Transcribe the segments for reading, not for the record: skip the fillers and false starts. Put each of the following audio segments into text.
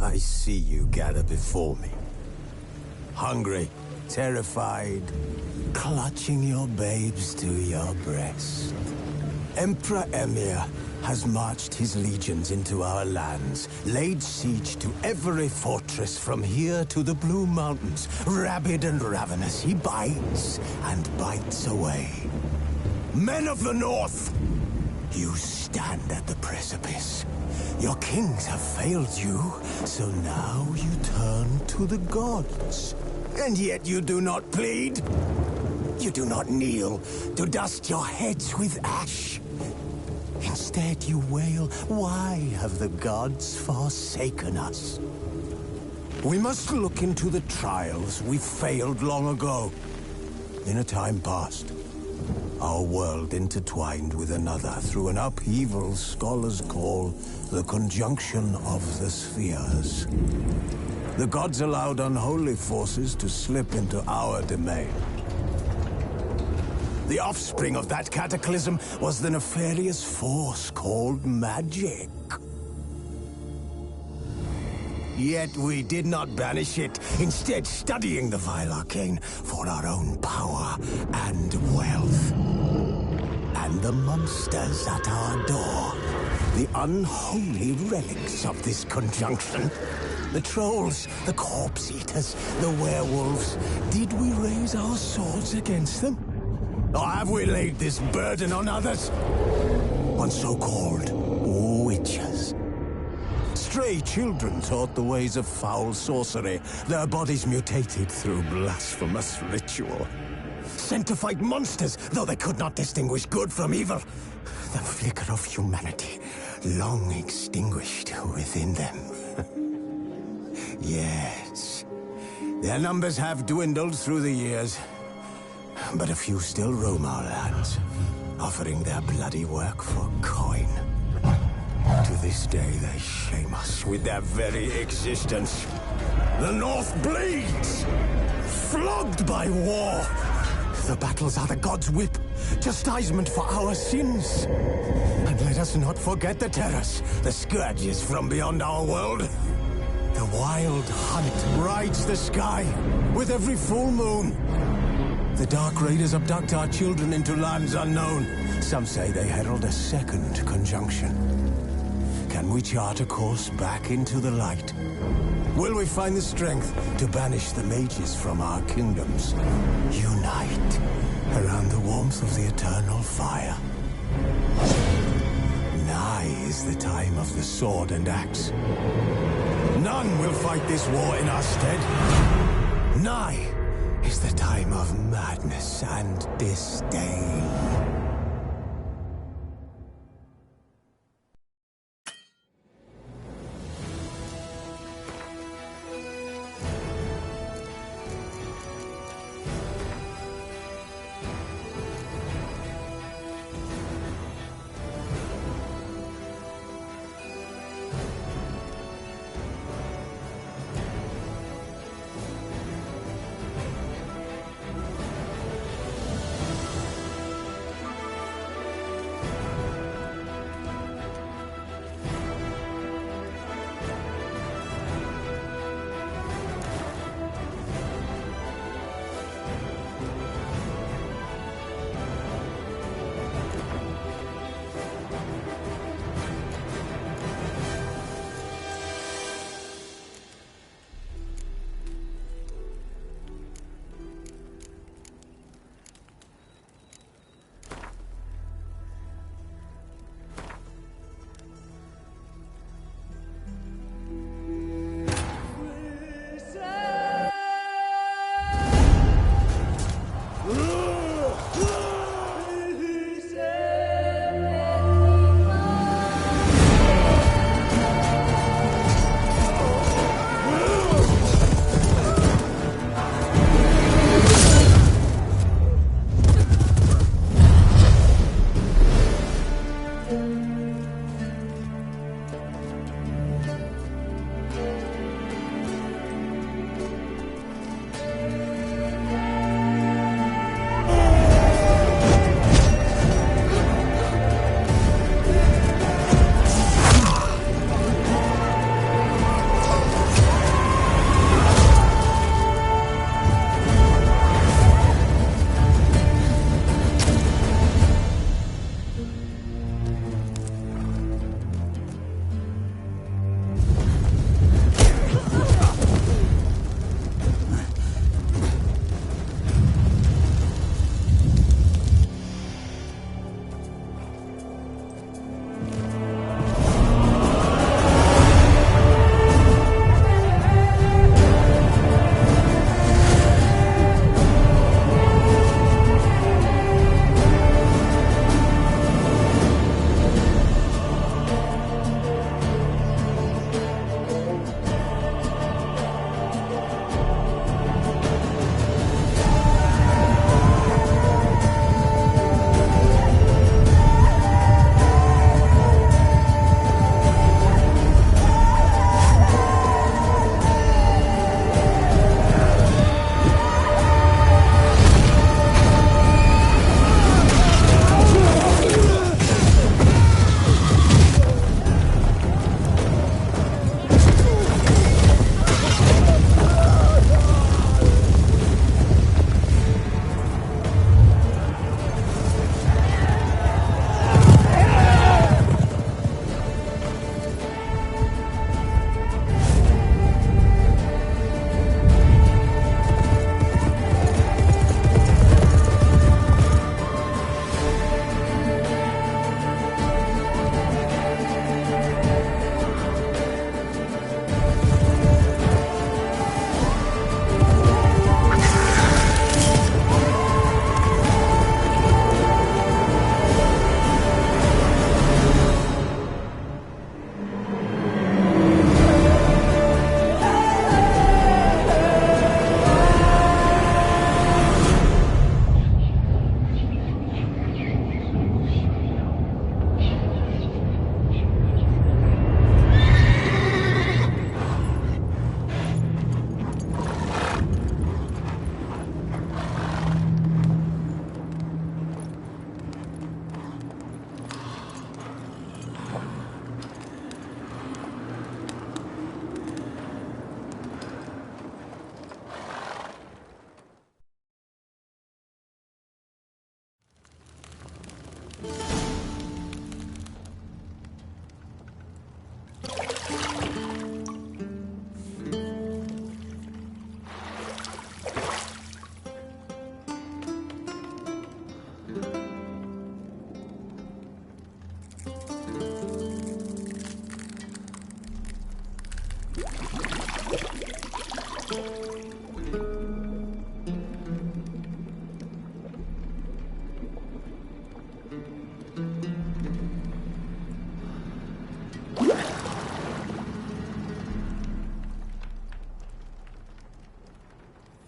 I see you gather before me. Hungry, terrified, clutching your babes to your breast. Emperor Emir has marched his legions into our lands, laid siege to every fortress from here to the Blue Mountains. Rabid and ravenous, he bites and bites away. Men of the North, you stand at the precipice. Your kings have failed you, so now you turn to the gods. And yet you do not plead. You do not kneel to dust your heads with ash. Instead you wail, why have the gods forsaken us? We must look into the trials we failed long ago. In a time past, our world intertwined with another through an upheaval scholars call the conjunction of the spheres. The gods allowed unholy forces to slip into our domain. The offspring of that cataclysm was the nefarious force called magic. Yet we did not banish it, instead studying the vile arcane for our own power and wealth. And the monsters at our door, the unholy relics of this conjunction. The trolls, the corpse-eaters, the werewolves. Did we raise our swords against them? Or have we laid this burden on others? On so-called witches. Stray children taught the ways of foul sorcery, their bodies mutated through blasphemous ritual. Sent to fight monsters, though they could not distinguish good from evil. The flicker of humanity, long extinguished within them. Yes, their numbers have dwindled through the years, but a few still roam our lands, offering their bloody work for coin. To this day, they shame us with their very existence. The North bleeds, flogged by war. The battles are the gods' whip, chastisement for our sins. And let us not forget the terrors, the scourges from beyond our world. The wild hunt brights the sky with every full moon. The Dark Raiders abduct our children into lands unknown. Some say they herald a second conjunction. Can we chart a course back into the light? Will we find the strength to banish the mages from our kingdoms? Unite around the warmth of the eternal fire. Nigh is the time of the sword and axe. None will fight this war in our stead. Nigh is the time of madness and disdain.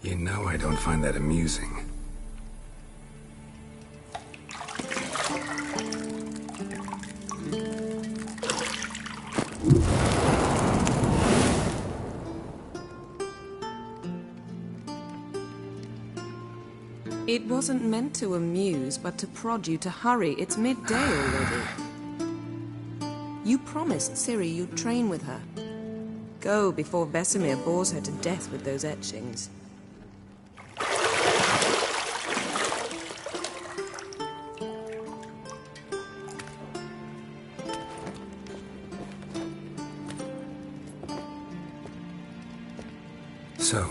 You know I don't find that amusing. It wasn't meant to amuse, but to prod you to hurry. It's midday already. You promised Ciri you'd train with her. Go before Vesemir bores her to death with those etchings. So,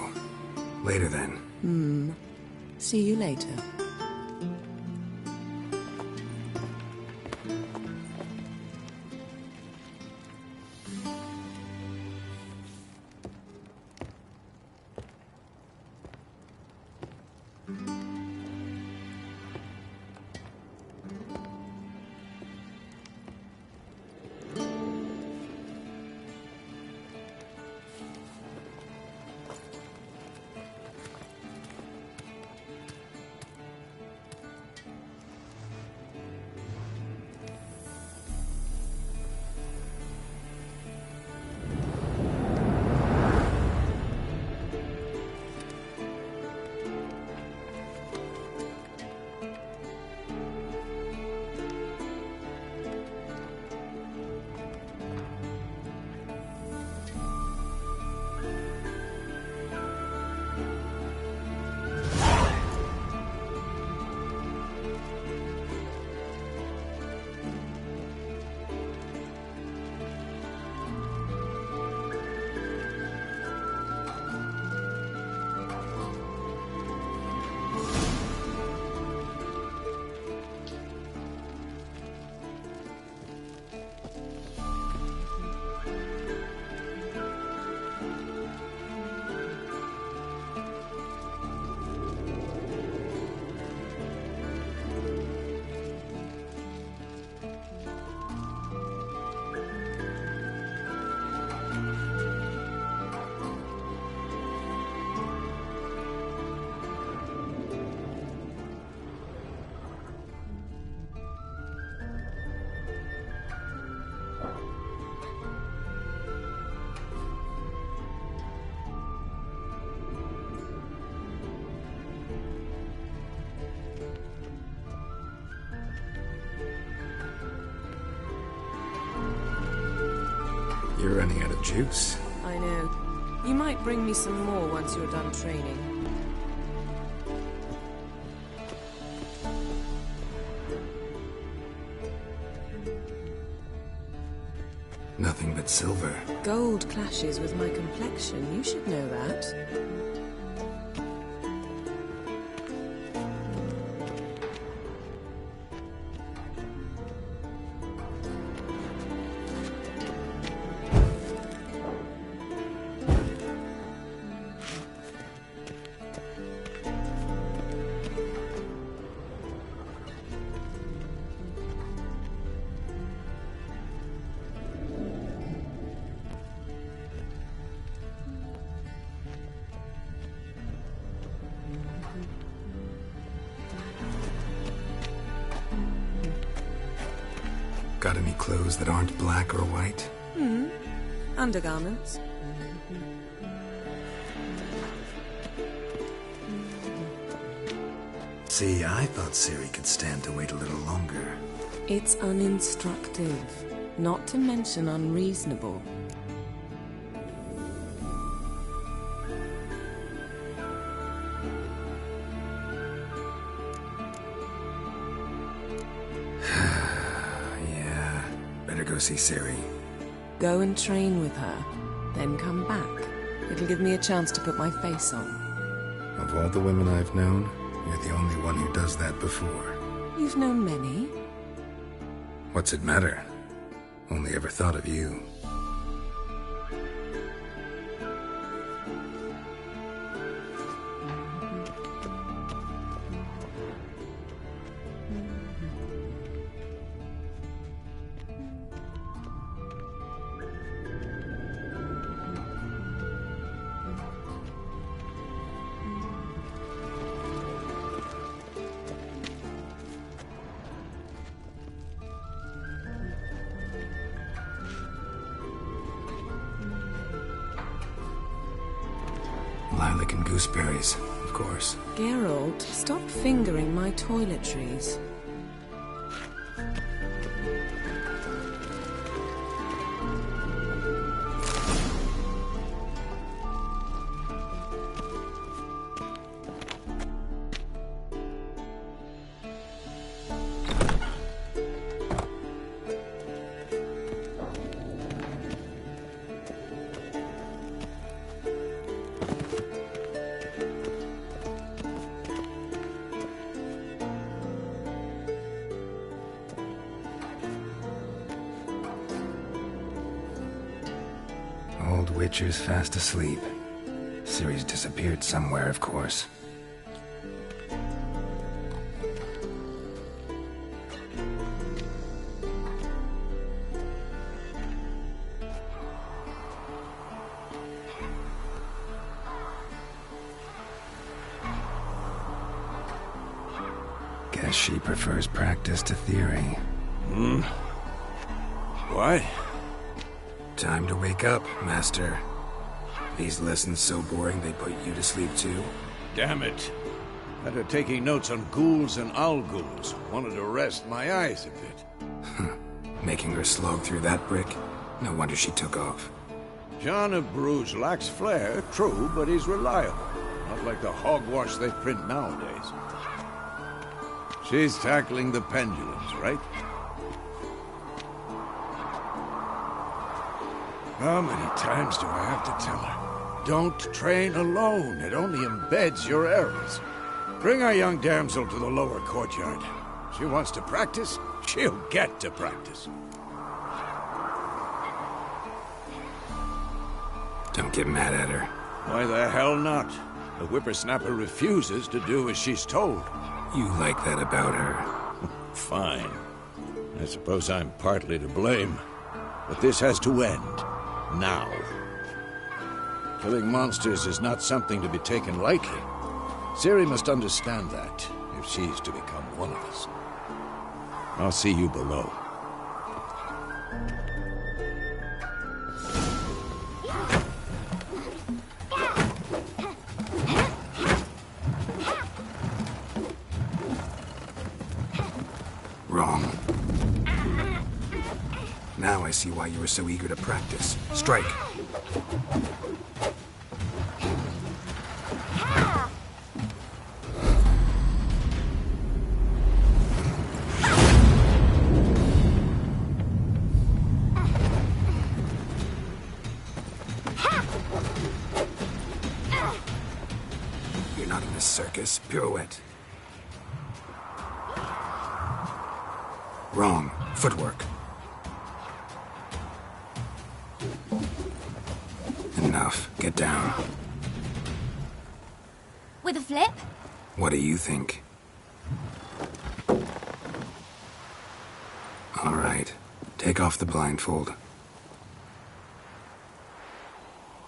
later then. See you later. You're running out of juice. I know. You might bring me some more once you're done training. Nothing but silver. Gold clashes with my complexion. You should know that. Got any clothes that aren't black or white? Undergarments. See, I thought Ciri could stand to wait a little longer. It's uninstructive, not to mention unreasonable. Yeah, better go see Ciri. Go and train with her, then come back. It'll give me a chance to put my face on. Of all the women I've known, you're the only one who does that before. You've known many. What's it matter? Only ever thought of you. Lilac and gooseberries, of course. Geralt, stop fingering my toiletries. Old Witcher's fast asleep. Ciri's disappeared somewhere, of course. Guess she prefers practice to theory. What? Time to wake up, Master. These lessons so boring they put you to sleep too? Damn it. Had her taking notes on ghouls and owl-ghouls. Wanted to rest my eyes a bit. Making her slog through that brick? No wonder she took off. John of Bruges lacks flair, true, but he's reliable. Not like the hogwash they print nowadays. She's tackling the pendulums, right? How many times do I have to tell her? Don't train alone. It only embeds your errors. Bring our young damsel to the lower courtyard. She wants to practice, she'll get to practice. Don't get mad at her. Why the hell not? The whippersnapper refuses to do as she's told. You like that about her. Fine. I suppose I'm partly to blame. But this has to end. Now. Killing monsters is not something to be taken lightly. Ciri must understand that, if she's to become one of us. I'll see you below. Wrong. Now I see why you were so eager to practice. Strike. You're not in this circus. Pirouette. Wrong. Footwork. Enough. Get down. With a flip? What do you think? All right. Take off the blindfold.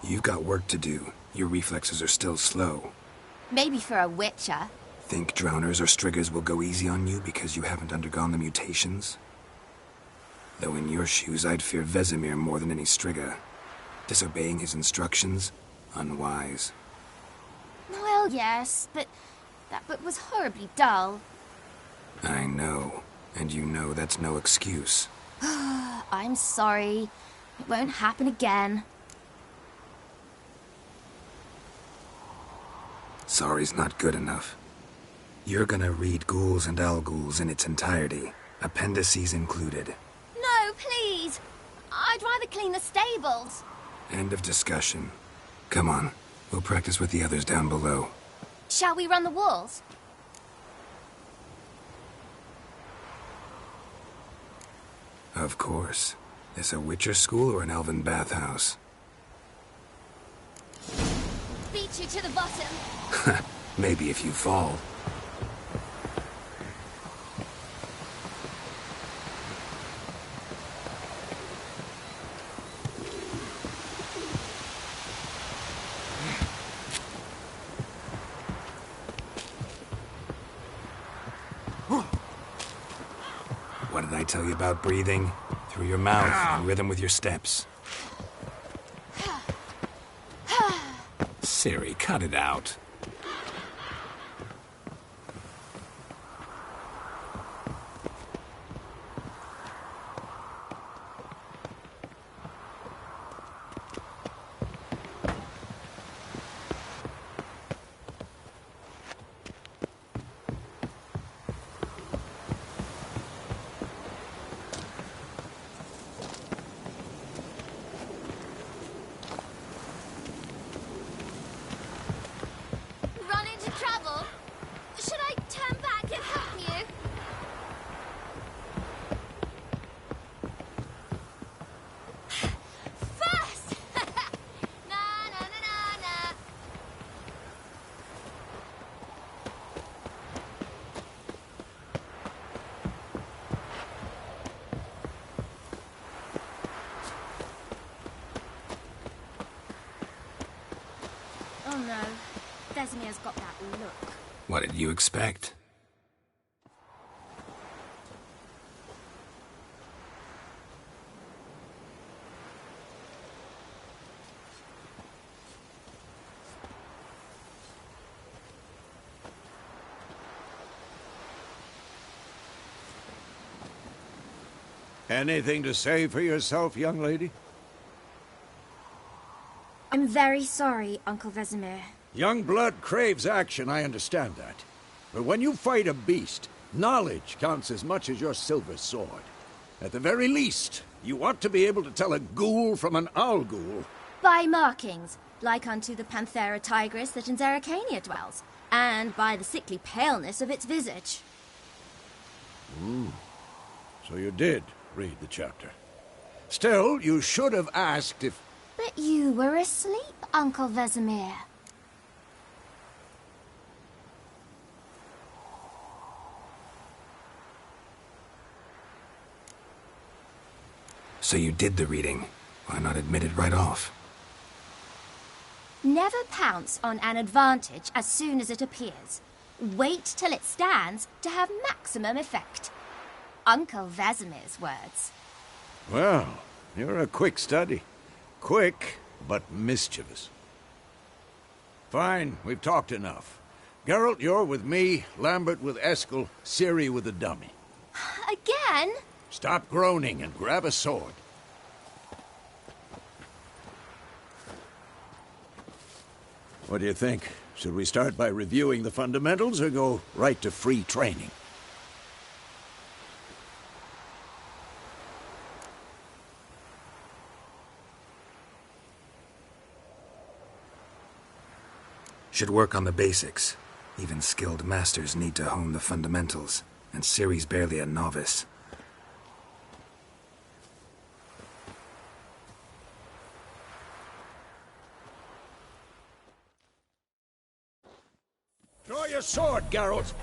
You've got work to do. Your reflexes are still slow. Maybe for a witcher. Think drowners or striggers will go easy on you because you haven't undergone the mutations? Though in your shoes, I'd fear Vesemir more than any strigger. Disobeying his instructions? Unwise. Well, yes, but that book was horribly dull. I know. And you know that's no excuse. I'm sorry. It won't happen again. Sorry's not good enough. You're gonna read Ghouls and Owl-Ghouls in its entirety, appendices included. No, please! I'd rather clean the stables. End of discussion. Come on, we'll practice with the others down below. Shall we run the walls? Of course. This a Witcher school or an elven bathhouse? Beat you to the bottom. Maybe if you fall. What did I tell you about breathing? Through your mouth, in rhythm with your steps. Ciri, cut it out. Run into trouble? Should I turn back and help you? First! Na na na na na. Oh no. Vesemir's got that look. What did you expect? Anything to say for yourself, young lady? I'm very sorry, Uncle Vesemir. Young blood craves action, I understand that. But when you fight a beast, knowledge counts as much as your silver sword. At the very least, you ought to be able to tell a ghoul from an owl ghoul. By markings, like unto the Panthera tigris that in Zerrikania dwells, and by the sickly paleness of its visage. So you did read the chapter. Still, you should have asked if... But you were asleep, Uncle Vesemir. So you did the reading. Why not admit it right off? Never pounce on an advantage as soon as it appears. Wait till it stands to have maximum effect. Uncle Vesemir's words. Well, you're a quick study. Quick, but mischievous. Fine, we've talked enough. Geralt, you're with me, Lambert with Eskel, Ciri with the dummy. Again? Stop groaning and grab a sword. What do you think? Should we start by reviewing the fundamentals or go right to free training? Should work on the basics. Even skilled masters need to hone the fundamentals, and Ciri's barely a novice. Draw your sword, Geralt!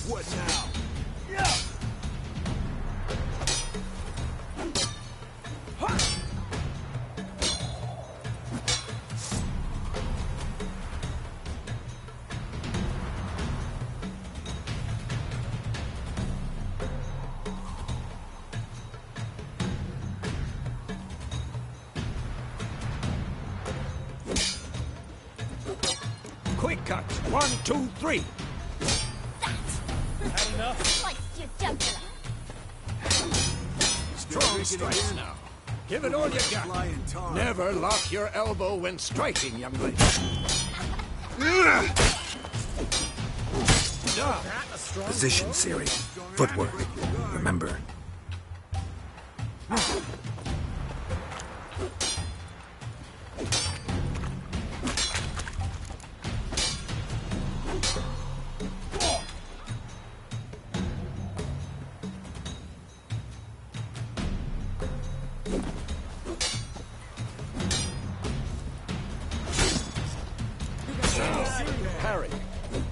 What now? Quick cuts! 1, 2, 3! Slice your jugular. Strong strikes now. Give it all you got. Flying tar. Never lock your elbow when striking, young lady. Position, Ciri. Footwork. Remember.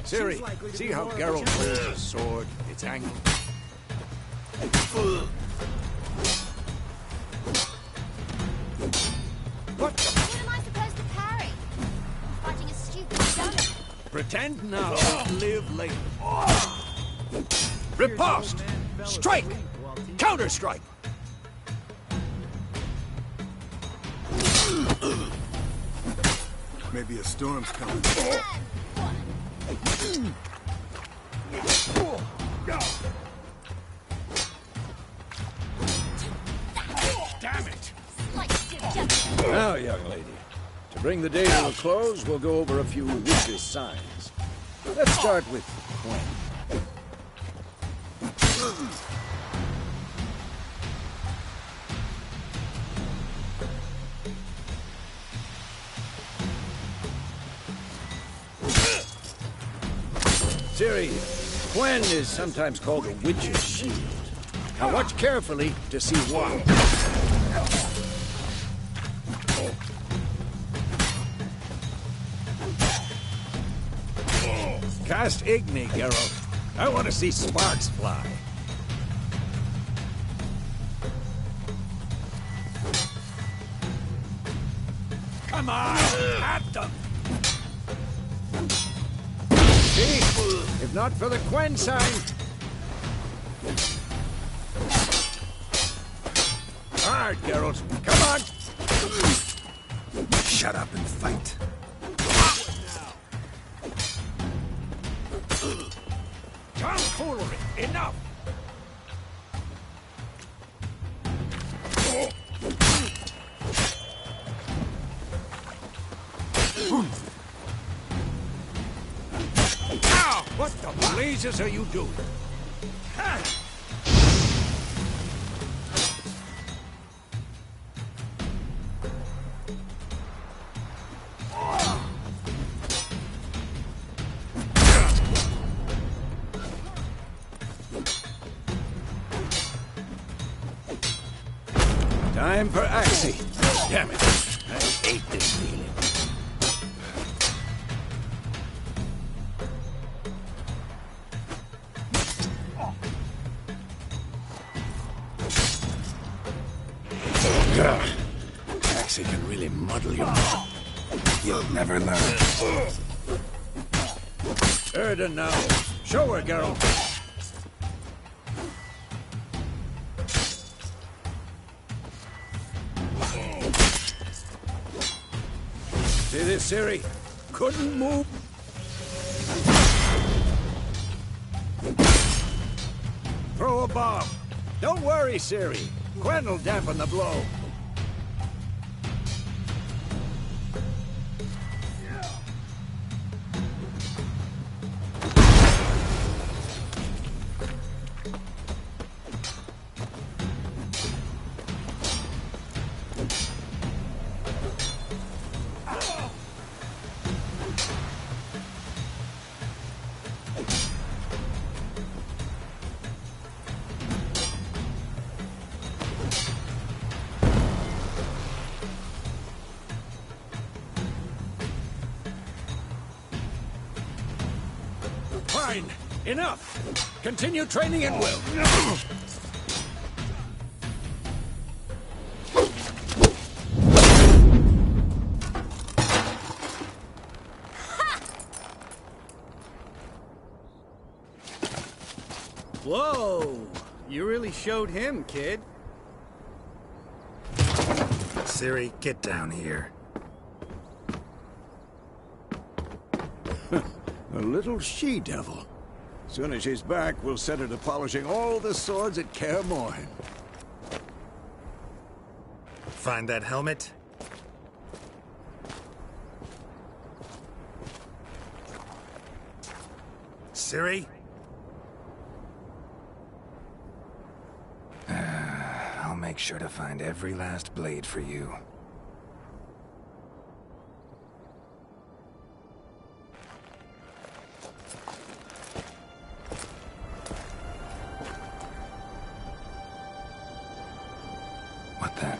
Ciri, see how Geralt holds his sword, its angle? What the? What am I supposed to parry? Fighting a stupid dummy. Pretend now, live later. Riposte! Strike! Counter-strike! Maybe a storm's coming. Damn it! Now, Now, young lady, to bring the day to a close, we'll go over a few witches' signs. Let's start with Gwen. Ciri, Gwen is sometimes called the witch's shield. Now watch carefully to see why. Cast Igni, Geralt. I want to see sparks fly. Come on, at them! See? If not for the Gwen sign. Hard, Geralt. Come on! Shut up and fight. Tomfoolery! Enough! Ow! What the blazes are you doing? Time for Axie. Damn it. I hate this feeling. Axie can really muddle your mind. You'll never learn. Erden now. Show her, Geralt. See this, Ciri? Couldn't move. Throw a bomb. Don't worry, Ciri. Gwen will dampen the blow. Fine. Enough. Continue training at will. Whoa! You really showed him, kid. Ciri, get down here. A little she-devil. Soon as she's back, we'll set her to polishing all the swords at Kaer Morhen. Find that helmet? Ciri? I'll make sure to find every last blade for you. What then?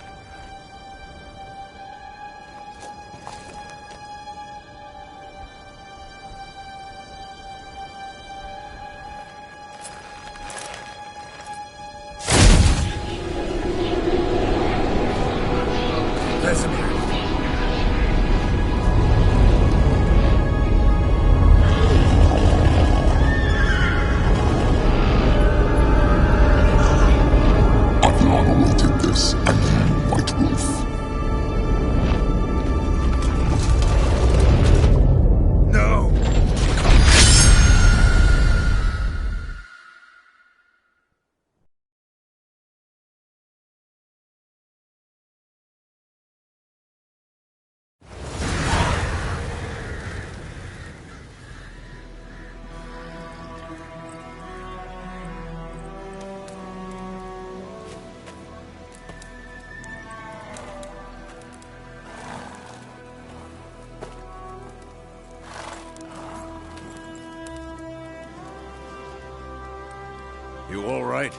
all right?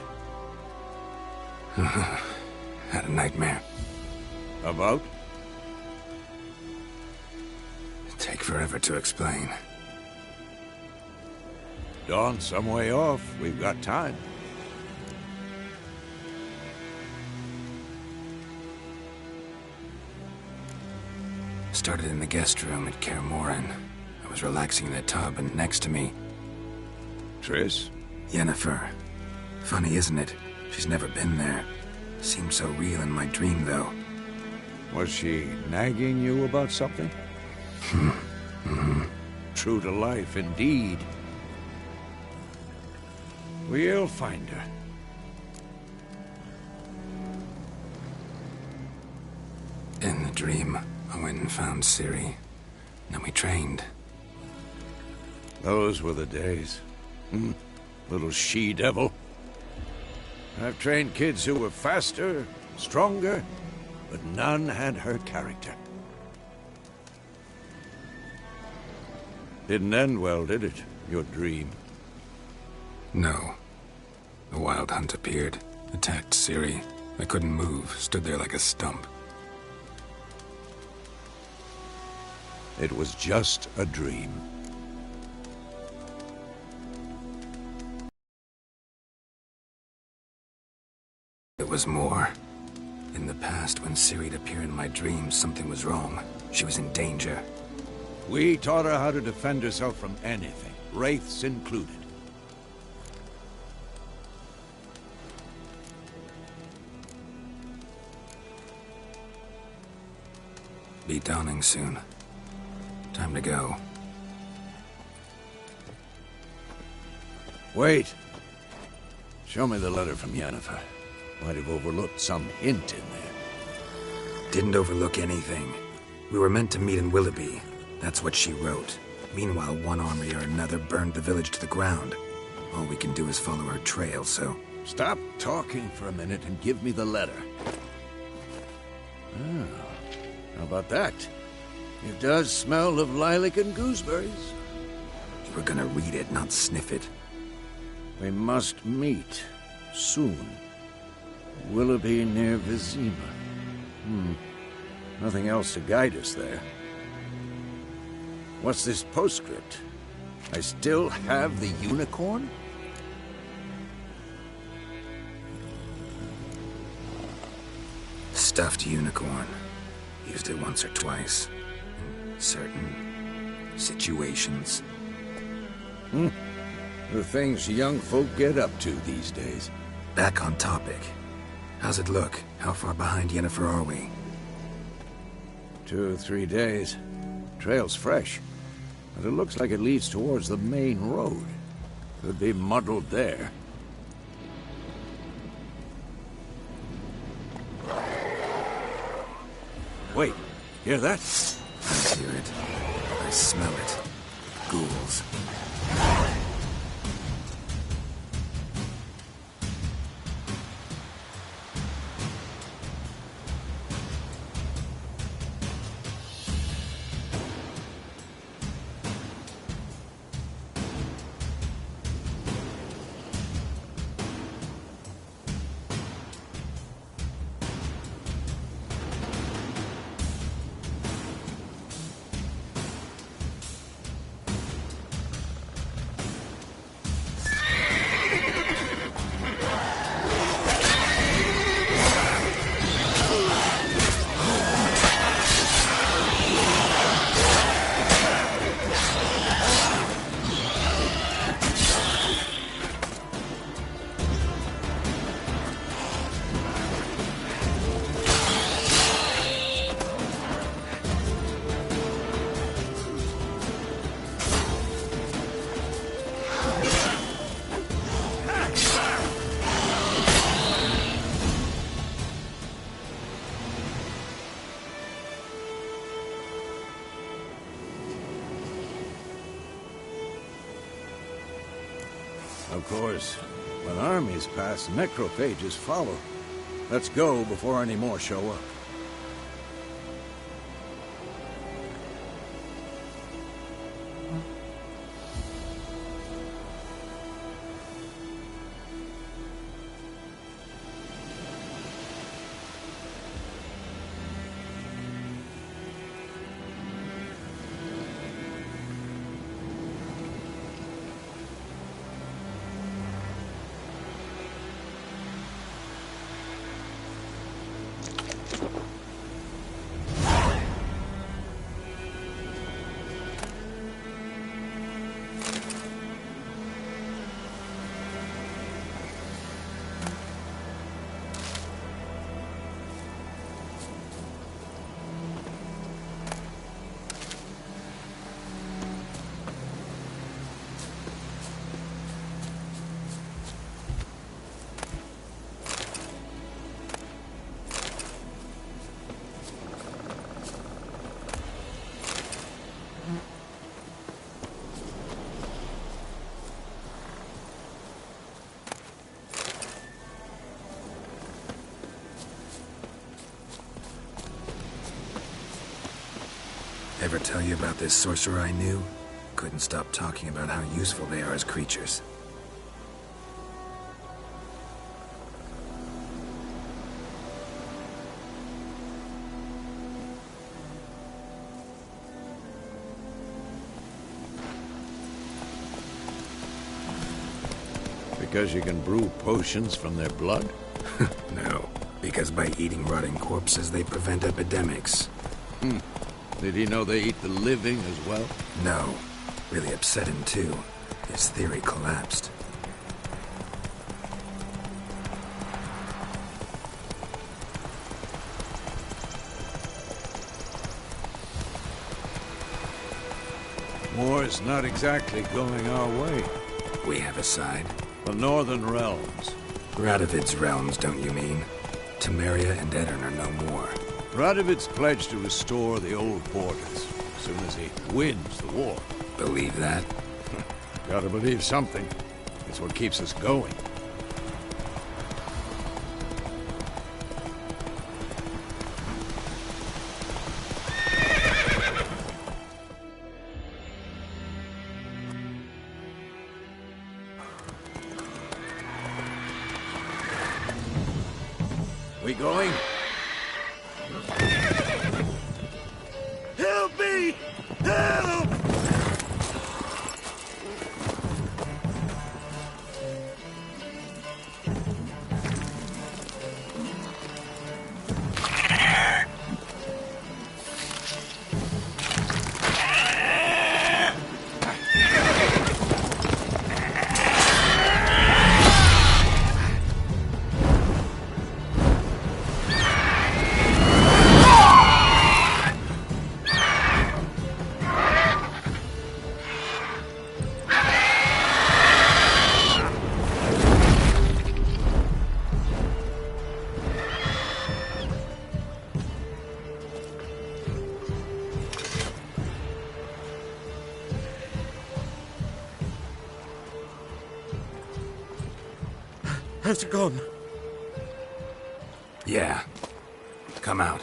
Had a nightmare. About? Take forever to explain. Dawn's some way off. We've got time. Started in the guest room at Kaer Morhen. I was relaxing in a tub, and next to me... Triss? Yennefer. Funny, isn't it? She's never been there. Seemed so real in my dream, though. Was she nagging you about something? True to life, indeed. We'll find her. In the dream, I went and found Ciri. Then we trained. Those were the days. Little she-devil. I've trained kids who were faster, stronger, but none had her character. Didn't end well, did it? Your dream? No. A wild hunt appeared, attacked Ciri. I couldn't move, stood there like a stump. It was just a dream. It was more. In the past, when Ciri'd appear in my dreams, something was wrong. She was in danger. We taught her how to defend herself from anything, wraiths included. Be dawning soon. Time to go. Wait. Show me the letter from Yennefer. Might have overlooked some hint in there. Didn't overlook anything. We were meant to meet in Willoughby. That's what she wrote. Meanwhile, one army or another burned the village to the ground. All we can do is follow her trail, so... Stop talking for a minute and give me the letter. How about that? It does smell of lilac and gooseberries. You were gonna read it, not sniff it. We must meet. Soon. Willoughby near Vizima. Nothing else to guide us there. What's this postscript? I still have the unicorn? Stuffed unicorn. Used it once or twice. In certain situations. The things young folk get up to these days. Back on topic. How's it look? How far behind Yennefer are we? 2 or 3 days. Trail's fresh, but it looks like it leads towards the main road. Could be muddled there. Wait, hear that? I hear it. I smell it. Ghouls. Of course, when armies pass, necrophages follow. Let's go before any more show up. Ever tell you about this sorcerer I knew? Couldn't stop talking about how useful they are as creatures. Because you can brew potions from their blood? No, because by eating rotting corpses, they prevent epidemics. Did he know they eat the living as well? No. Really upset him, too. His theory collapsed. War's not exactly going our way. We have a side. The Northern Realms. Radovid's realms, don't you mean? Temeria and Edirn are no more. Radovid's pledged to restore the old borders as soon as he wins the war. Believe that? Gotta believe something. It's what keeps us going. We going? Help me! Help! Has it gone? Yeah. Come out.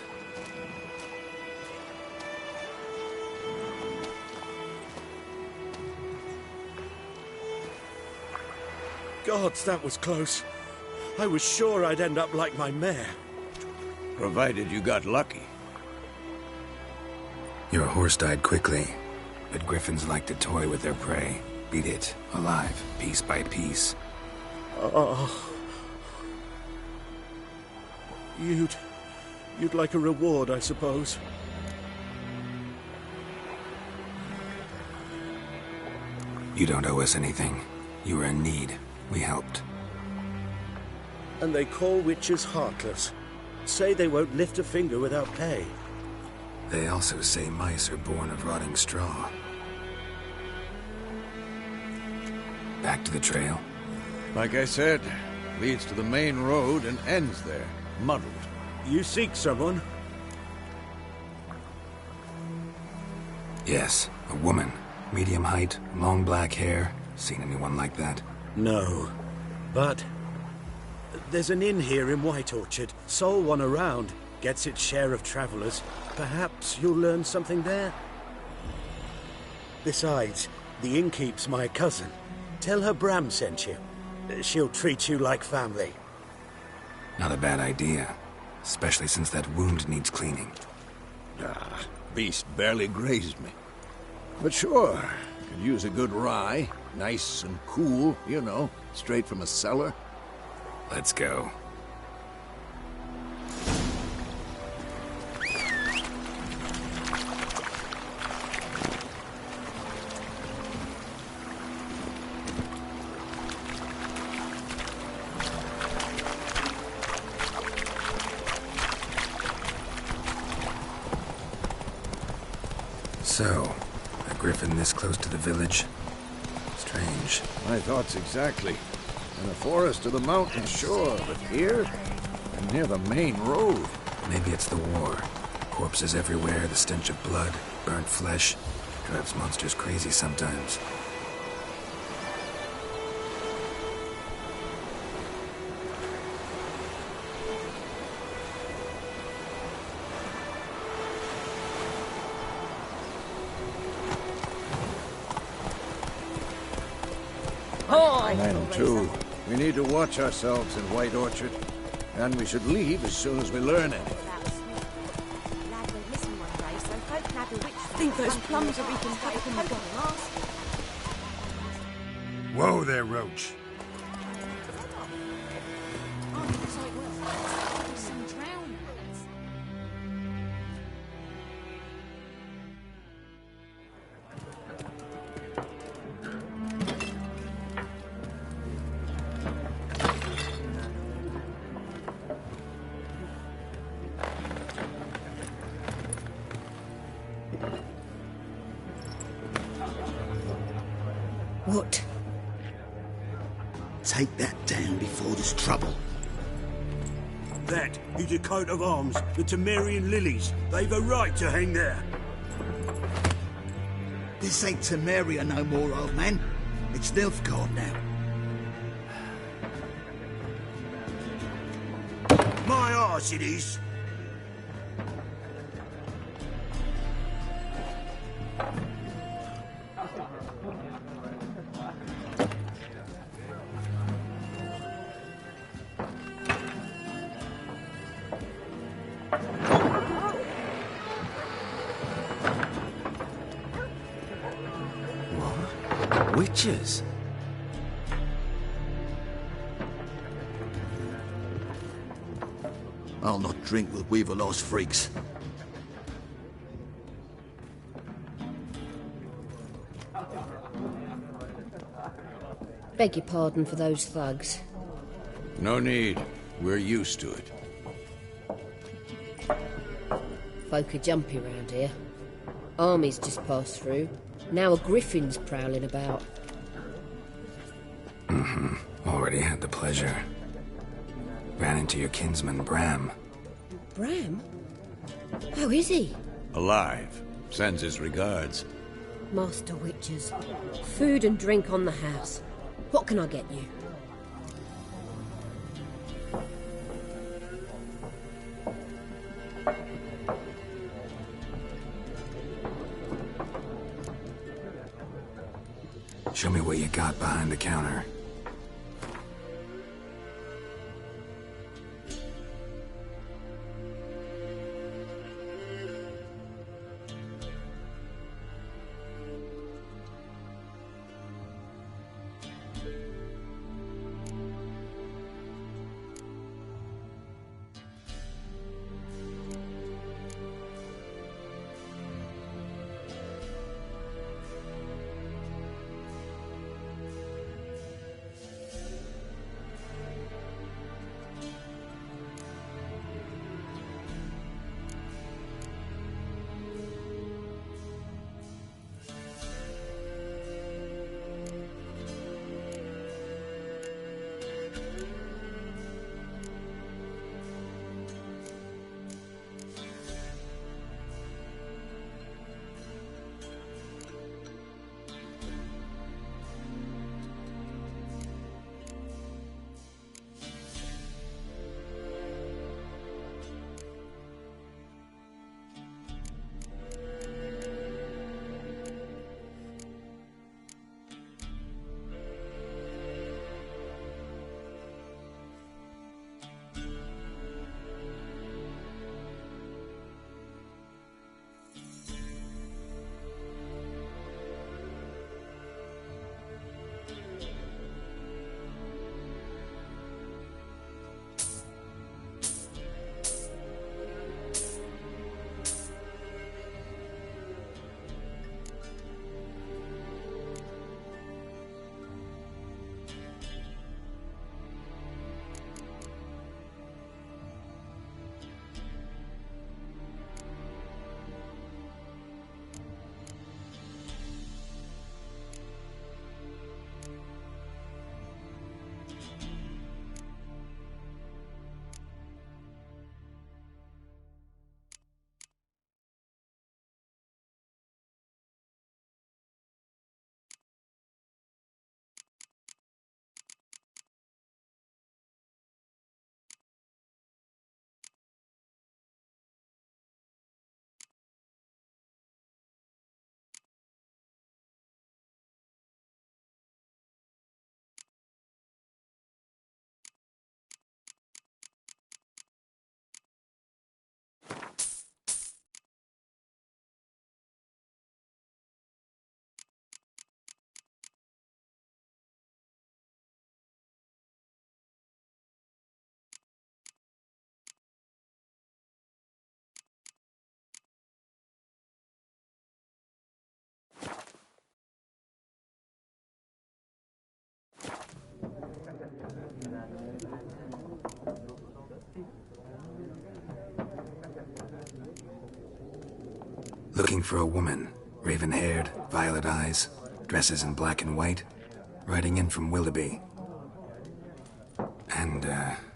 Gods, that was close. I was sure I'd end up like my mare. Provided you got lucky. Your horse died quickly, but griffins like to toy with their prey. Beat it alive, piece by piece. Oh. You'd like a reward, I suppose. You don't owe us anything. You were in need. We helped. And they call witches heartless. Say they won't lift a finger without pay. They also say mice are born of rotting straw. Back to the trail. Like I said, leads to the main road and ends there, muddled. You seek someone? Yes, a woman. Medium height, long black hair. Seen anyone like that? No. But there's an inn here in White Orchard. Sole one around. Gets its share of travelers. Perhaps you'll learn something there? Besides, the innkeep's my cousin. Tell her Bram sent you. She'll treat you like family. Not a bad idea. Especially since that wound needs cleaning. Beast barely grazed me. But sure, could use a good rye. Nice and cool, you know, straight from a cellar. Let's go. So, a griffin this close to the village? Strange. My thoughts exactly. In the forest or the mountains, sure, but here? And near the main road. Maybe it's the war. Corpses everywhere, the stench of blood, burnt flesh. Drives monsters crazy sometimes. Men too. We need to watch ourselves in White Orchard. And we should leave as soon as we learn anything. Think those plums are reaping havoc in the garden. Whoa there, Roach. What? Take that down before there's trouble. That is a coat of arms, the Temerian lilies. They've a right to hang there. This ain't Temeria no more, old man. It's Nilfgaard now. My arse it is. Witches? I'll not drink with Weaverlaw's freaks. Beg your pardon for those thugs. No need. We're used to it. Folk are jumpy round here. Armies just passed through. Now a griffin's prowling about. Already had the pleasure. Ran into your kinsman, Bram. Bram? How is he? Alive. Sends his regards. Master Witches. Food and drink on the house. What can I get you? Show me what you got behind the counter. for a woman. Raven-haired, violet eyes, dresses in black and white, riding in from Willoughby. And,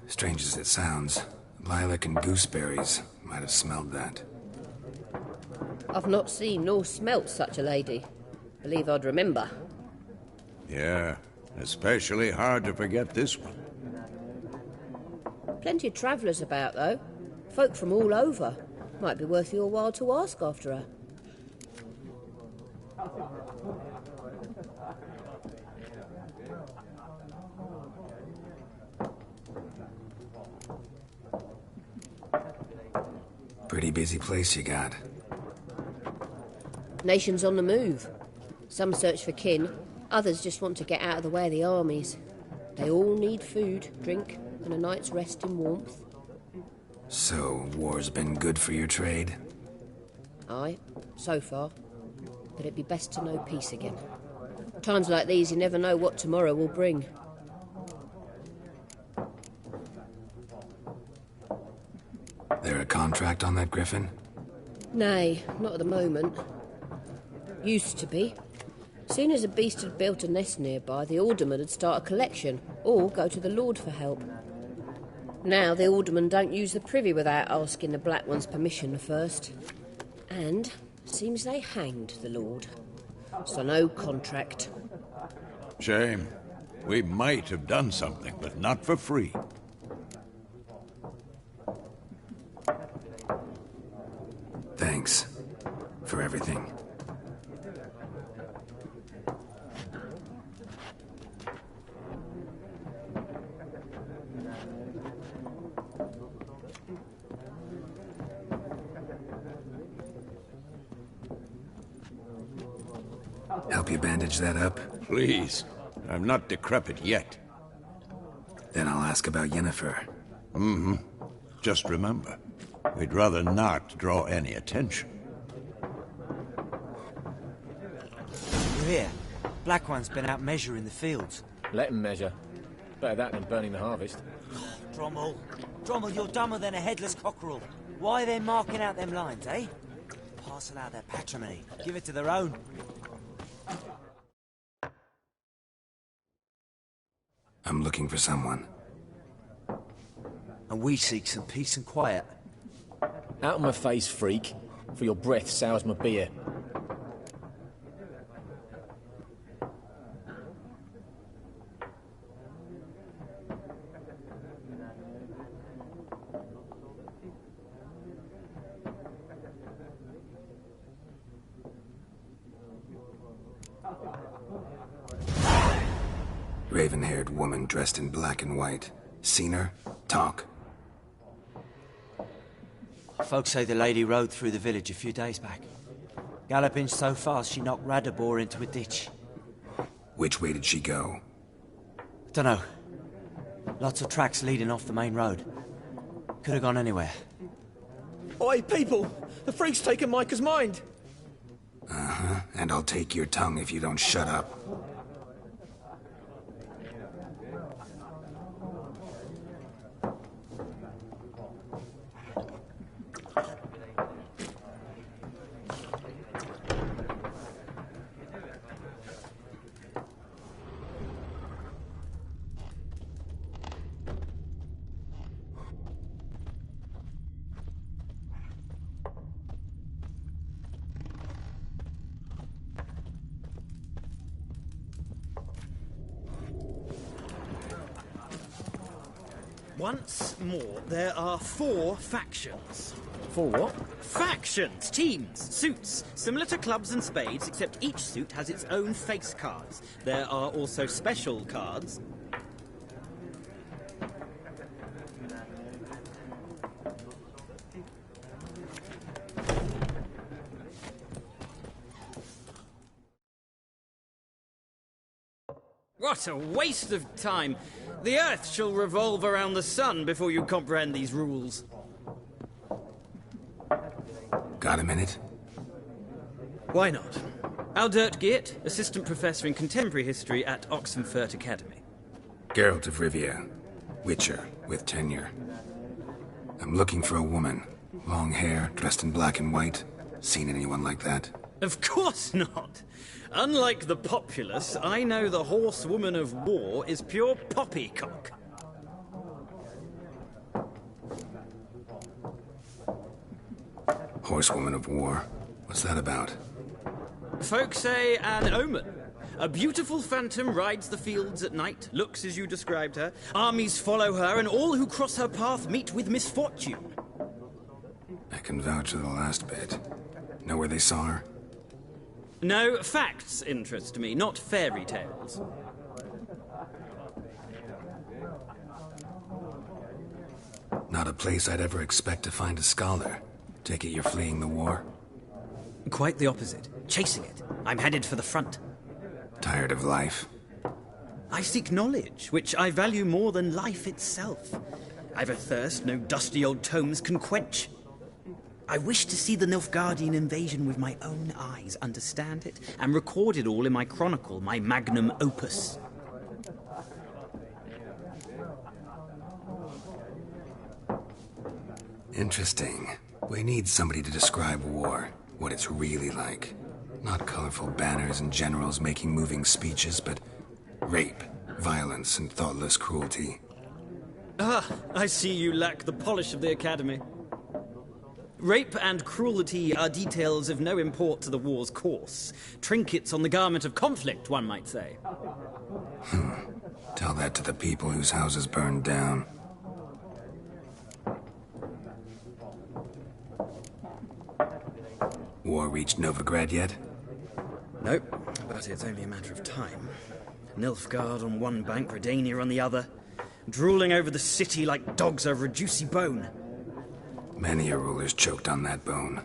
strange as it sounds, lilac and gooseberries might have smelled that. I've not seen nor smelt such a lady. Believe I'd remember. Yeah, especially hard to forget this one. Plenty of travellers about, though. Folk from all over. Might be worth your while to ask after her. Pretty busy place you got. Nations on the move. Some search for kin, others just want to get out of the way of the armies. They all need food, drink, and a night's rest in warmth. So, war's been good for your trade? Aye, so far. But it'd be best to know peace again. Times like these, you never know what tomorrow will bring. There a contract on that griffin? Nay, not at the moment. Used to be. Soon as a beast had built a nest nearby, the alderman would start a collection, or go to the Lord for help. Now the aldermen don't use the privy without asking the Black One's permission first. And seems they hanged the Lord. So no contract. Shame. We might have done something, but not for free. Thanks for everything. Help you bandage that up? Please. I'm not decrepit yet. Then I'll ask about Yennefer. Mm-hmm. Just remember, we'd rather not draw any attention. You hear? Black One's been out measuring the fields. Let him measure. Better that than burning the harvest. Drommel, you're dumber than a headless cockerel. Why are they marking out them lines, eh? Parcel out their patrimony. Give it to their own. I'm looking for someone. And we seek some peace and quiet. Out of my face, freak. For your breath sours my beer. Raven-haired woman dressed in black and white. Seen her? Talk. Folks say the lady rode through the village a few days back. Galloping so fast she knocked Radabor into a ditch. Which way did she go? Dunno. Lots of tracks leading off the main road. Could have gone anywhere. Oi, people! The freak's taken Micah's mind! Uh-huh, and I'll take your tongue if you don't shut up. Once more, there are 4 factions. 4 what? Factions! Teams! Suits! Similar to clubs and spades, except each suit has its own face cards. There are also special cards. What a waste of time! The Earth shall revolve around the sun before you comprehend these rules. Got a minute? Why not? Aldert Geert, Assistant Professor in Contemporary History at Oxenfurt Academy. Geralt of Rivia. Witcher, with tenure. I'm looking for a woman. Long hair, dressed in black and white. Seen anyone like that? Of course not. Unlike the populace, I know the horsewoman of war is pure poppycock. Horsewoman of war? What's that about? Folk say an omen. A beautiful phantom rides the fields at night, looks as you described her. Armies follow her, and all who cross her path meet with misfortune. I can vouch for the last bit. Know where they saw her? No, facts interest me, not fairy tales. Not a place I'd ever expect to find a scholar. Take it you're fleeing the war? Quite the opposite. Chasing it. I'm headed for the front. Tired of life? I seek knowledge, which I value more than life itself. I've a thirst no dusty old tomes can quench. I wish to see the Nilfgaardian invasion with my own eyes, understand it, and record it all in my chronicle, my magnum opus. Interesting. We need somebody to describe war, what it's really like. Not colorful banners and generals making moving speeches, but rape, violence, and thoughtless cruelty. Ah, I see you lack the polish of the Academy. Rape and cruelty are details of no import to the war's course. Trinkets on the garment of conflict, one might say. Tell that to the people whose houses burned down. War reached Novigrad yet? Nope, but it's only a matter of time. Nilfgaard on one bank, Redania on the other, drooling over the city like dogs over a juicy bone. Many a ruler's choked on that bone.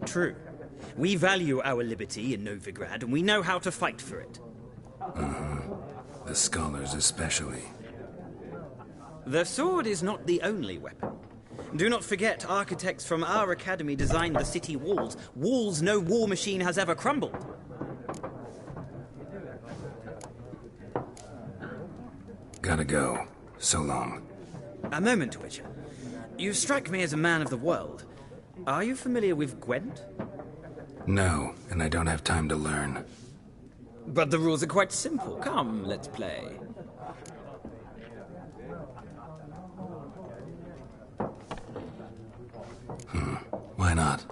True. We value our liberty in Novigrad, and we know how to fight for it. The scholars especially. The sword is not the only weapon. Do not forget, architects from our academy designed the city walls. Walls no war machine has ever crumbled. Gotta go. So long. A moment, Witcher. You strike me as a man of the world. Are you familiar with Gwent? No, and I don't have time to learn. But the rules are quite simple. Come, let's play. Why not?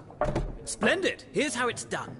Splendid! Here's how it's done.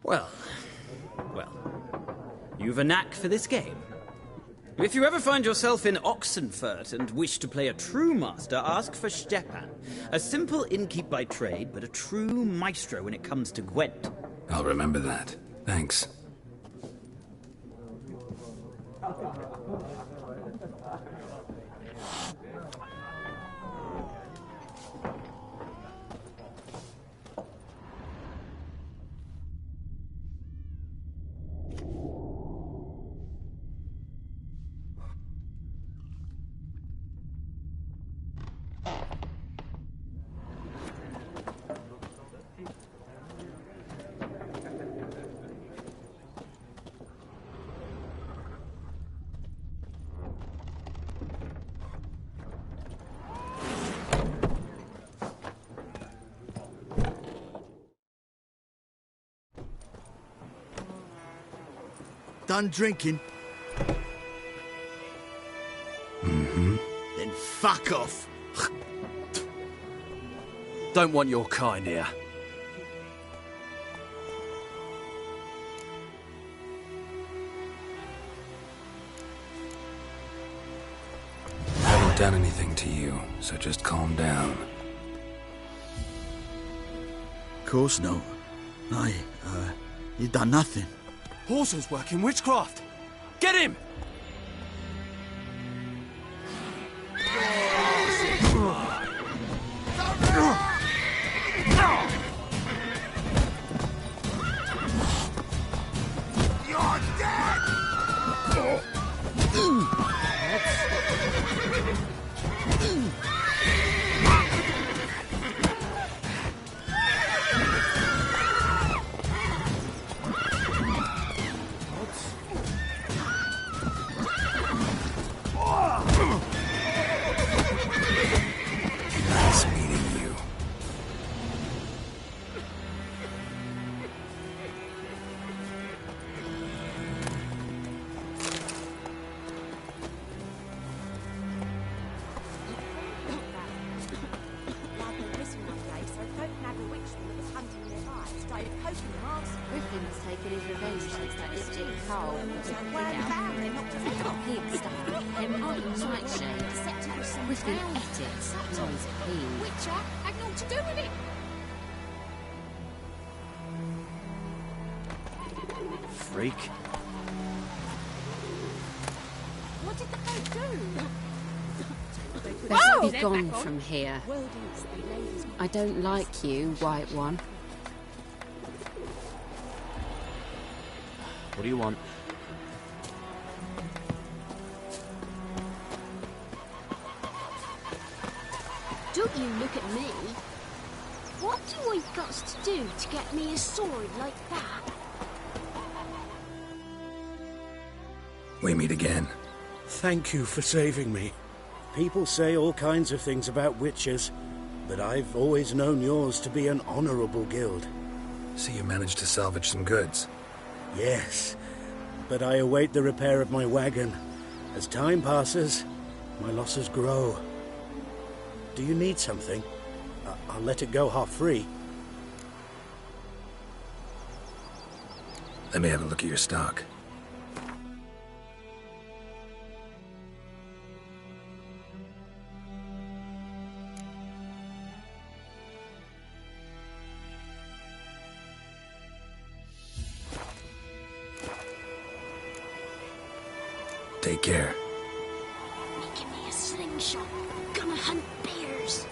Well, you've a knack for this game. If you ever find yourself in Oxenfurt and wish to play a true master, ask for Stepan. A simple innkeep by trade, but a true maestro when it comes to Gwent. I'll remember that. Thanks. Done drinking? Mm-hmm. Then fuck off. Don't want your kind here. I haven't done anything to you, so just calm down. Of course not. You done nothing. Horson's working witchcraft. Get him! You're dead! Nice meeting you. Griffin's taken his revenge since that idiot Carl put a pig out. Not pig stuff. Him nightshade. Griffin ate it. So he's peeved. Witcher had naught to do with it. Freak. What did the folk do? Best be gone from here. I don't like you, White One. What do you want? Don't you look at me. What do I got to do to get me a sword like that? We meet again. Thank you for saving me. People say all kinds of things about witches, but I've always known yours to be an honorable guild. So you managed to salvage some goods? Yes, but I await the repair of my wagon. As time passes, my losses grow. Do you need something? I'll let it go half-free. Let me have a look at your stock. Take care. Give me a slingshot. Gonna hunt bears.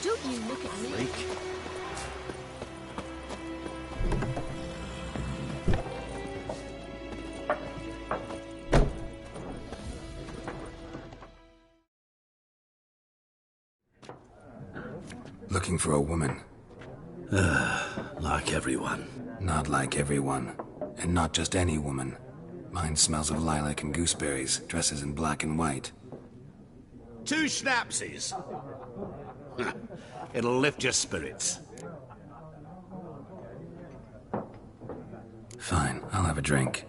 Don't you look at me. Freak. Looking for a woman. Like everyone. Not like everyone. And not just any woman. Mine smells of lilac and gooseberries, dresses in black and white. 2 schnapsies. It'll lift your spirits. Fine, I'll have a drink.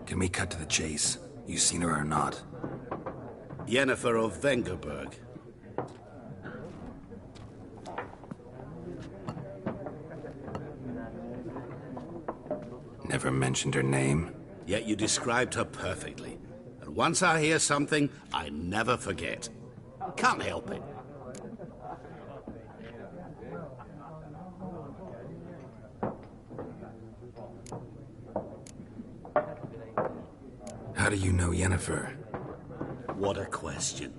Can we cut to the chase? You seen her or not? Yennefer of Vengerberg. Never mentioned her name. Yet you described her perfectly. And once I hear something, I never forget. Can't help it. How do you know Yennefer? What a question.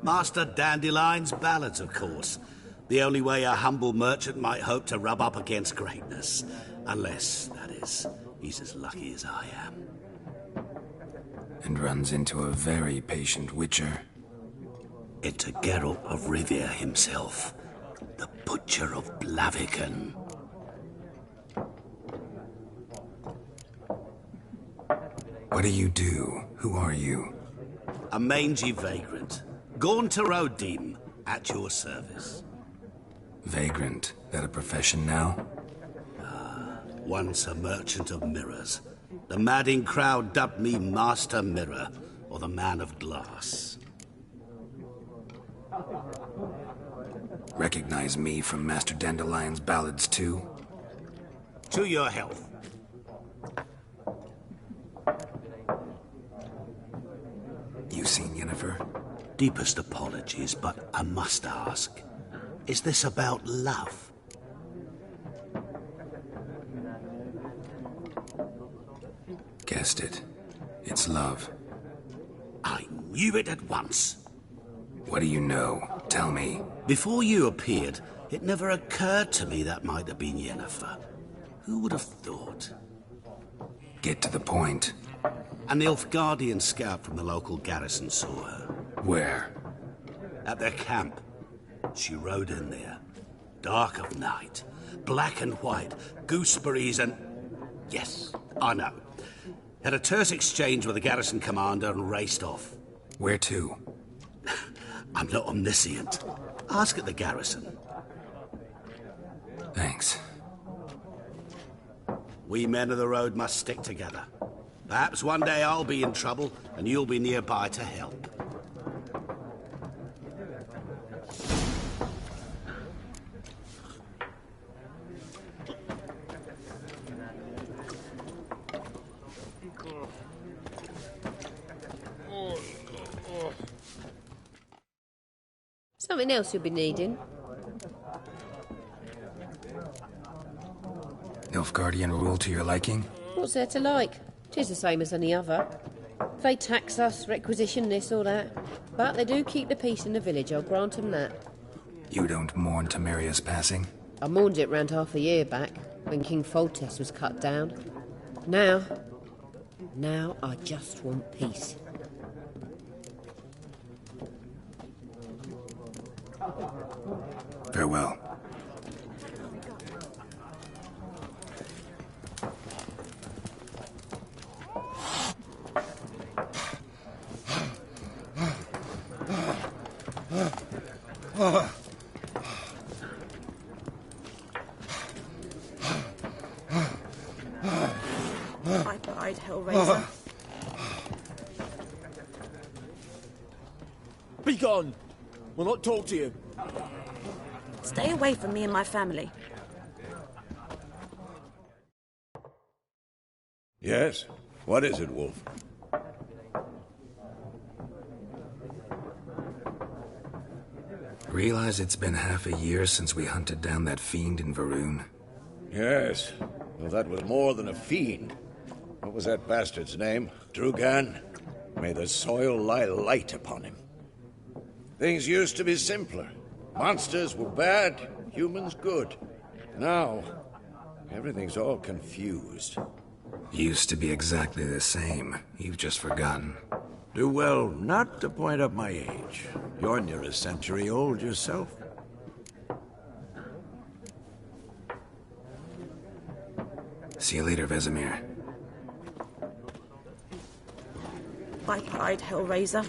Master Dandelion's ballads, of course. The only way a humble merchant might hope to rub up against greatness. Unless, that is, he's as lucky as I am. And runs into a very patient witcher. Into Geralt of Rivia himself. The Butcher of Blaviken. What do you do? Who are you? A mangy vagrant. Gone to Rodim, at your service. Vagrant. That a profession now? Once a merchant of mirrors. The madding crowd dubbed me Master Mirror, or the Man of Glass. Recognize me from Master Dandelion's ballads, too? To your health. You seen Yennefer? Deepest apologies, but I must ask. Is this about love? Guessed it. It's love. I knew it at once. What do you know? Tell me. Before you appeared, it never occurred to me that might have been Yennefer. Who would have thought? Get to the point. An Nilfgaardian scout from the local garrison saw her. Where? At their camp. She rode in there. Dark of night. Black and white. Gooseberries and... Yes, I know. Had a terse exchange with the garrison commander and raced off. Where to? I'm not omniscient. Ask at the garrison. Thanks. We men of the road must stick together. Perhaps one day I'll be in trouble and you'll be nearby to help. Something else you'll be needing? Nilfgaardian rule to your liking? What's there to like? 'Tis the same as any other. They tax us, requisition this or that. But they do keep the peace in the village, I'll grant 'em that. You don't mourn Temeria's passing? I mourned it round half a year back, when King Foltest was cut down. Now I just want peace. Farewell. I died, Hellraiser. Be gone! We'll not talk to you. Stay away from me and my family. Yes? What is it, Wolf? Realize it's been half a year since we hunted down that fiend in Varun? Yes. Well, that was more than a fiend. What was that bastard's name? Drugan? May the soil lie light upon him. Things used to be simpler. Monsters were bad, humans good. Now, everything's all confused. Used to be exactly the same. You've just forgotten. Do well not to point up my age. You're near a century old yourself. See you later, Vesemir. I died, Hellraiser.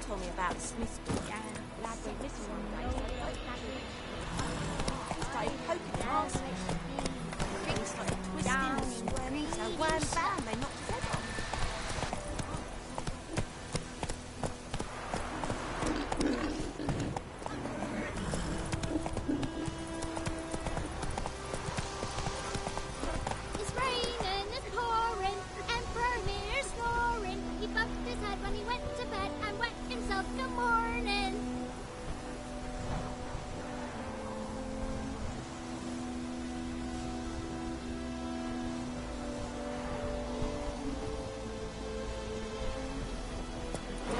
told me about the Smiths book. Lad went missing one day. He started poking him arse. Things started twisting and squirming, so wham bam, they knocked his head off. It's raining, it's pouring, Emperor Mirror snoring. He bumped his head when he went to bed and wet himself till morning.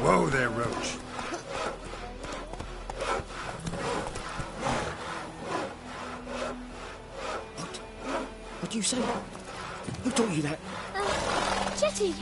Whoa there, Roach. What do you say? Who taught you that? Chetty!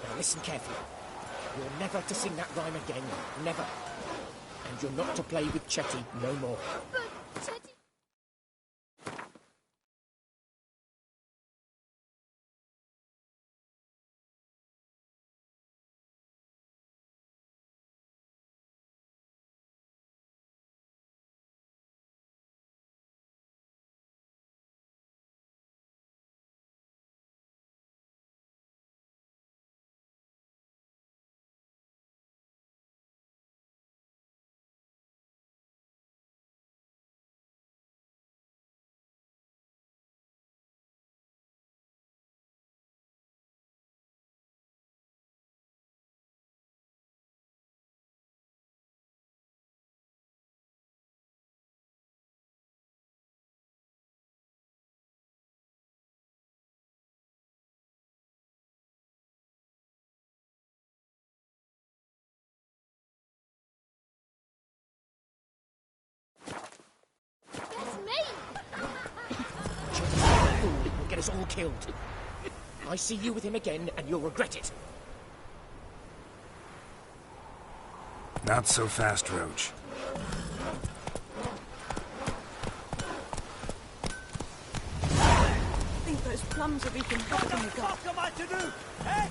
Now listen carefully. You're never to sing that rhyme again. Never. And you're not to play with Chetty no more. But Chetty... That's me! Chetty, fool, will get us all killed. I see you with him again, and you'll regret it. Not so fast, Roach. I think those plums have eaten half of the gut. What am I to do? Eh?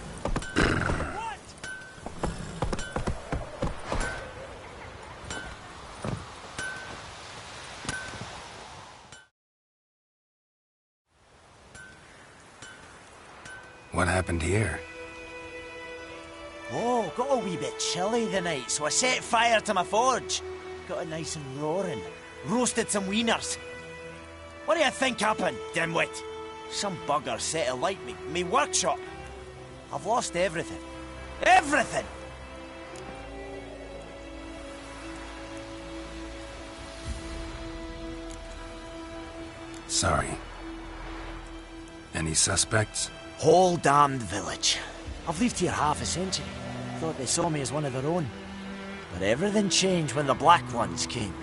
What? What happened here? Oh, got a wee bit chilly the night, so I set fire to my forge. Got it nice and roaring. Roasted some wieners. What do you think happened, dimwit? Some bugger set alight me workshop. I've lost everything. Everything! Sorry. Any suspects? Whole damned village. I've lived here half a century. Thought they saw me as one of their own. But everything changed when the Black Ones came.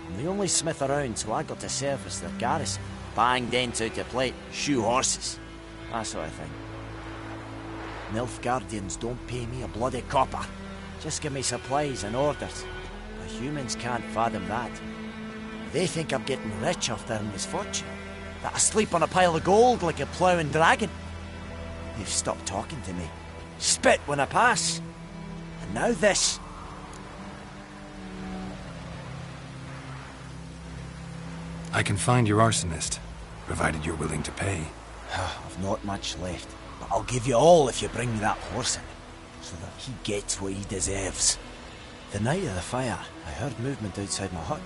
I'm the only smith around, so I got to service their garrison. Bang dents out your plate, shoe horses. That sort of thing. Nilfgaardians don't pay me a bloody copper. Just give me supplies and orders. But humans can't fathom that. They think I'm getting rich off their misfortune. That I sleep on a pile of gold like a ploughing dragon. They've stopped talking to me. Spit when I pass. And now this. I can find your arsonist, provided you're willing to pay. I've not much left, but I'll give you all if you bring me that horse in, so that he gets what he deserves. The night of the fire, I heard movement outside my hut.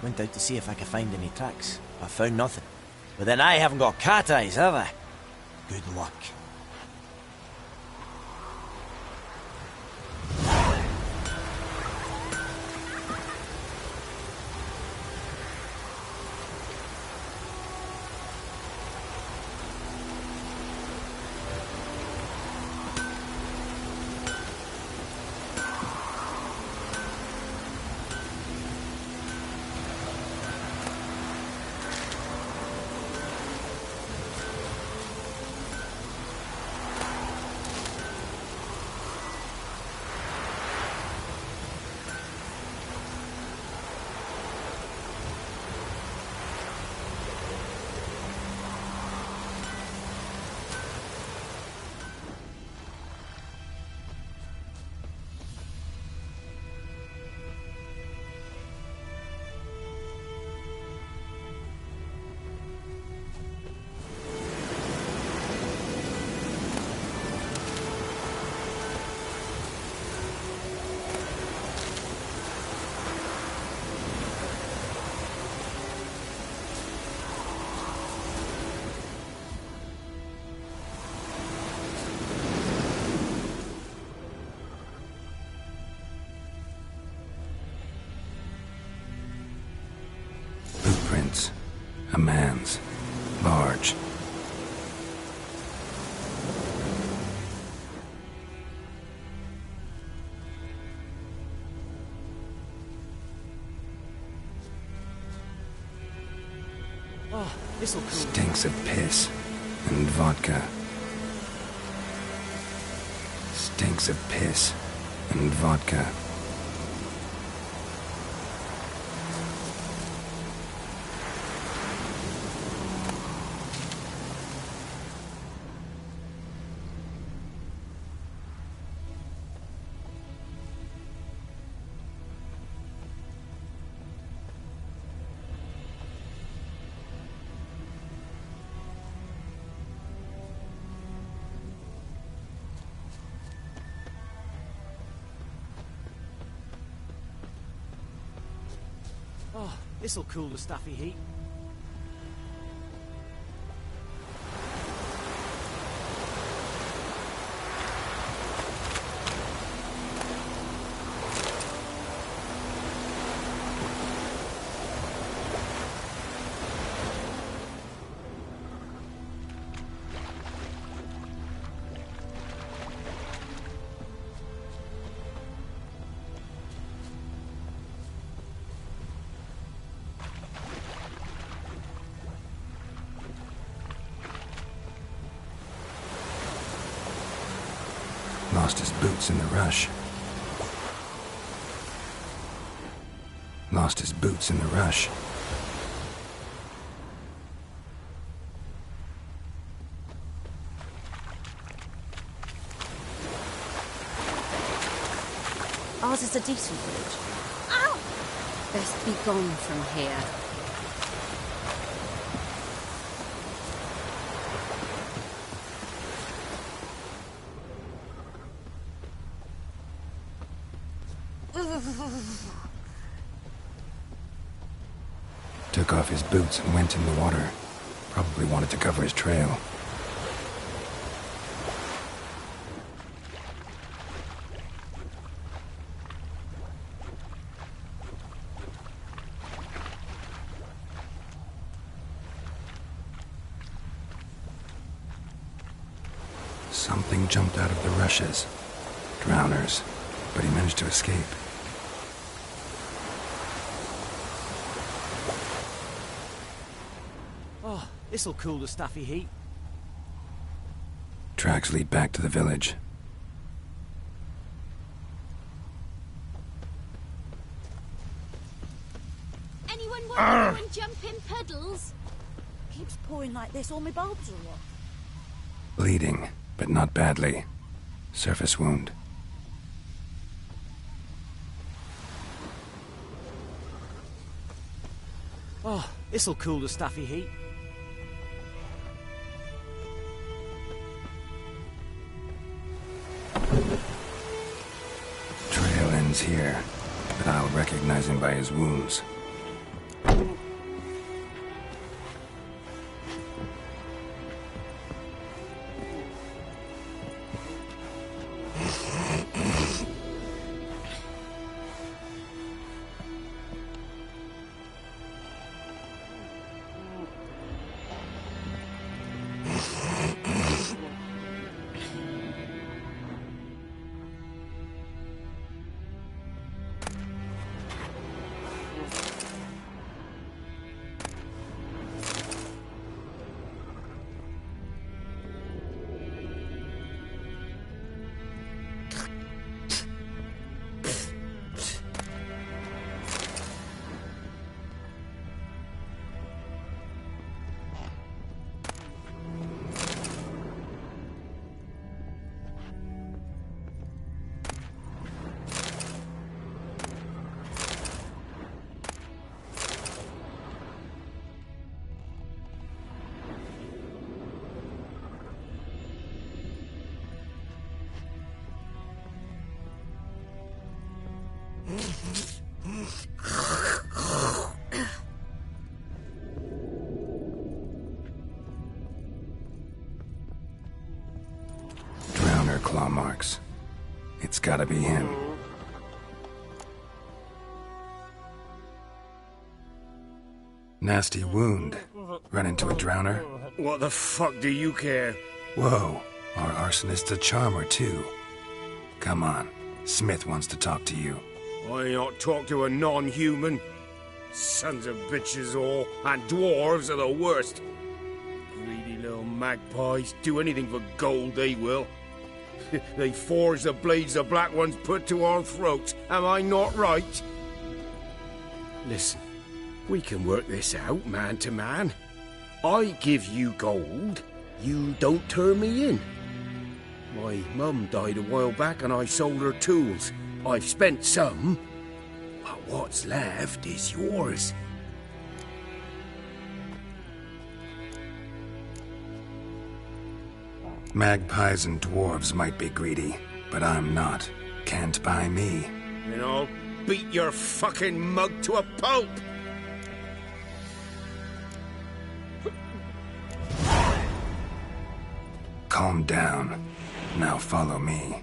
Went out to see if I could find any tracks. I found nothing. But then I haven't got cat eyes, have I? Good luck. A man's. Large. Oh, this'll cool. Stinks of piss and vodka. Stinks of piss and vodka. Oh, this'll cool the stuffy heat. Lost his boots in the rush. Lost his boots in the rush. Ours is a decent village. Ow! Best be gone from here. Took off his boots and went in the water. Probably wanted to cover his trail. Something jumped out of the rushes. Drowners. But he managed to escape. Oh, this'll cool the stuffy heat. Tracks lead back to the village. Anyone want to go and jump in puddles? Keeps pouring like this, all my bulbs are off. Bleeding, but not badly. Surface wound. Oh, this'll cool the stuffy heat. Trail ends here, but I'll recognize him by his wounds. Drowner claw marks. It's gotta be him. Nasty wound. Run into a drowner? What the fuck do you care? Whoa, our arsonist's a charmer too. Come on, Smith wants to talk to you. I not talk to a non-human. Sons of bitches all, and dwarves are the worst. Greedy little magpies, do anything for gold they will. They forge the blades the black ones put to our throats, am I not right? Listen, we can work this out man to man. I give you gold, you don't turn me in. My mum died a while back and I sold her tools. I've spent some, but what's left is yours. Magpies and dwarves might be greedy, but I'm not. Can't buy me. And I'll beat your fucking mug to a pulp! Calm down. Now follow me.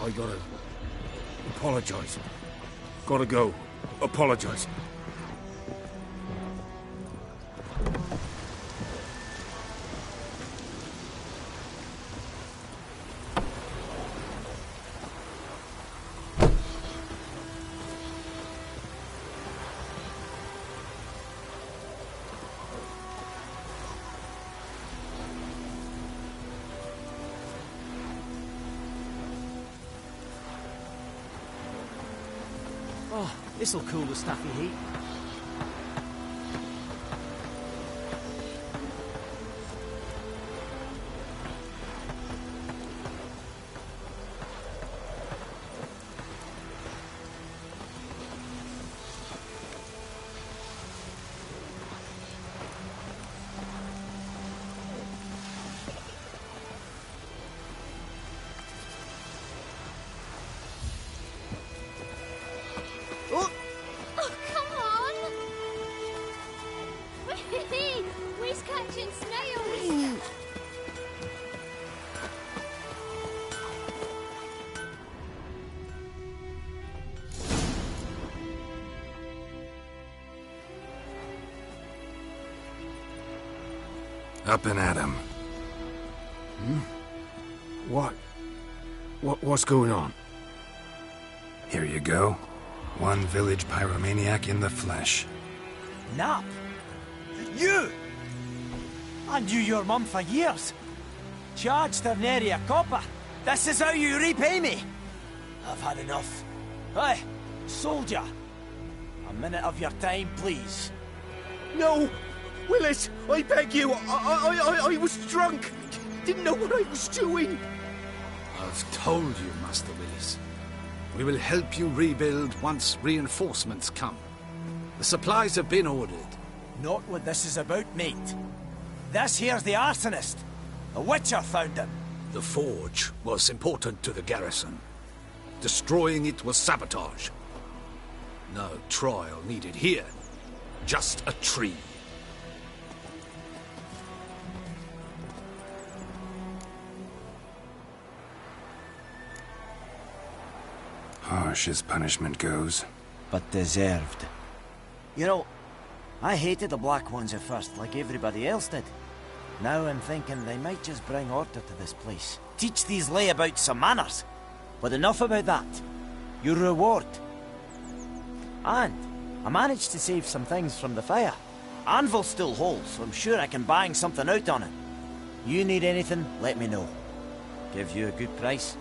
I gotta apologize. Gotta go. Apologize. Oh, this'll cool the stuffy heat. Up and at 'em. What's going on? Here you go. One village pyromaniac in the flesh. Nap? You! I knew your mum for years. Charged her nary a copper. This is how you repay me. I've had enough. Hey, soldier. A minute of your time, please. No! Willis, I beg you. I was drunk. Didn't know what I was doing. I've told you, Master Willis. We will help you rebuild once reinforcements come. The supplies have been ordered. Not what this is about, mate. This here's the arsonist. The Witcher found him. The forge was important to the garrison. Destroying it was sabotage. No trial needed here. Just a tree. Harsh as punishment goes. But deserved. You know, I hated the Black Ones at first, like everybody else did. Now I'm thinking they might just bring order to this place. Teach these layabouts some manners. But enough about that. Your reward. And I managed to save some things from the fire. Anvil's still whole, so I'm sure I can bang something out on it. You need anything, let me know. Give you a good price.